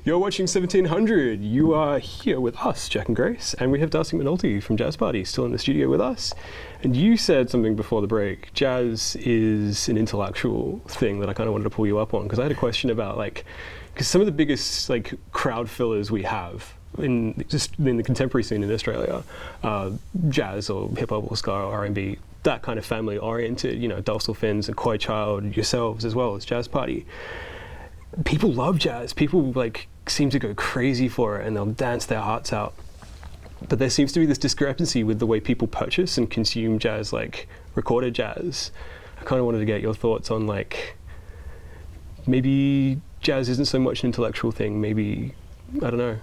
You're watching 1700. You are here with us, Jack and Grace, and we have Darcy McNulty from Jazz Party still in the studio with us. And you said something before the break. Jazz is an intellectual thing that I kind of wanted to pull you up on, because I had a question about, like, because some of the biggest like crowd fillers we have in the contemporary scene in Australia, jazz or hip hop or ska or R&B, that kind of family oriented, you know, Dulcet Fins and Koi Child, yourselves as well as Jazz Party. People love jazz. People like seem to go crazy for it and they'll dance their hearts out. But there seems to be this discrepancy with the way people purchase and consume jazz, like recorded jazz. I kind of wanted to get your thoughts on, like, maybe jazz isn't so much an intellectual thing, maybe, I don't know.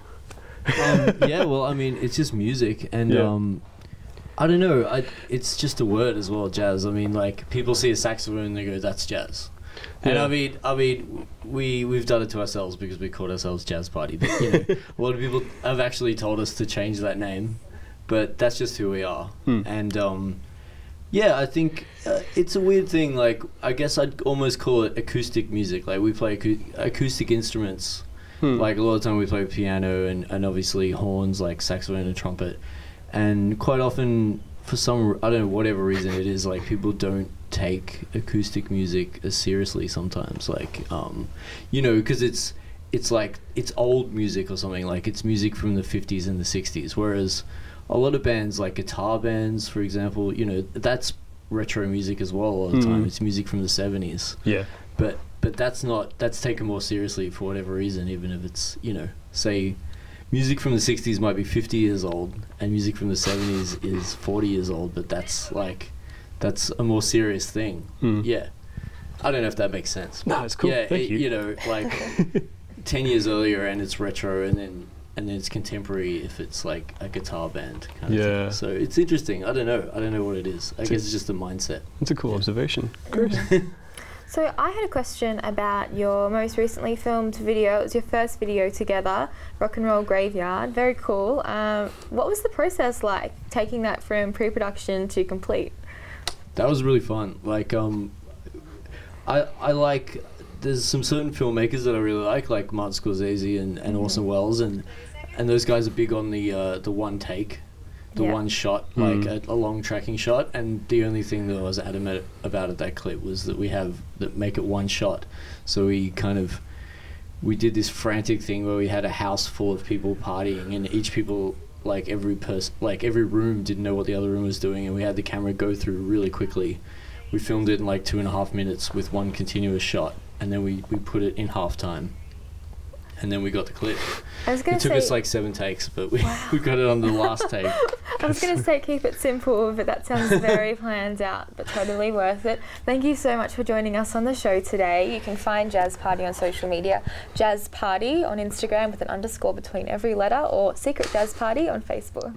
Yeah, well, I mean, it's just music, and I don't know, it's just a word as well, jazz. I mean, like, people see a saxophone and they go, that's jazz. And I mean, we've done it to ourselves because we called ourselves Jazz Party. But you know, a lot of people have actually told us to change that name, but that's just who we are. And yeah, I think it's a weird thing. Like, I guess I'd almost call it acoustic music. Like, we play acoustic instruments. Like, a lot of the time we play piano and obviously horns, like saxophone and trumpet. And quite often, for some, I don't know, whatever reason it is, like, people don't take acoustic music as seriously sometimes, like, you know, because it's like, it's old music or something, like it's music from the 50s and the 60s, whereas a lot of bands, like guitar bands, for example, you know, that's retro music as well all the time. It's music from the 70s. Yeah. But that's taken more seriously for whatever reason, even if it's, you know, say music from the 60s might be 50 years old and music from the 70s is 40 years old, but that's like, that's a more serious thing. Yeah. I don't know if that makes sense. No, it's cool. Yeah, Thank you. You know, like 10 years earlier and it's retro, and then it's contemporary if it's like a guitar band kind of thing. So it's interesting. I don't know what it is. I guess it's just a mindset. It's a cool observation. Grace? So I had a question about your most recently filmed video. It was your first video together, Rock and Roll Graveyard. Very cool. What was the process like, taking that from pre-production to complete? That was really fun. Like, I like, there's some certain filmmakers that I really like Martin Scorsese and Orson Welles, and those guys are big on the one take, one shot, like a long tracking shot. And the only thing that I was adamant about at that clip was that make it one shot. So we did this frantic thing where we had a house full of people partying, and each people, like every room didn't know what the other room was doing, and we had the camera go through really quickly. We filmed it in like 2.5 minutes with one continuous shot, and then we put it in halftime, and then we got the clip. It took us like 7 takes, but we got it on the last take. I was going to say keep it simple, but that sounds very planned out, but totally worth it. Thank you so much for joining us on the show today. You can find Jazz Party on social media, Jazz Party on Instagram with an underscore between every letter, or Secret Jazz Party on Facebook.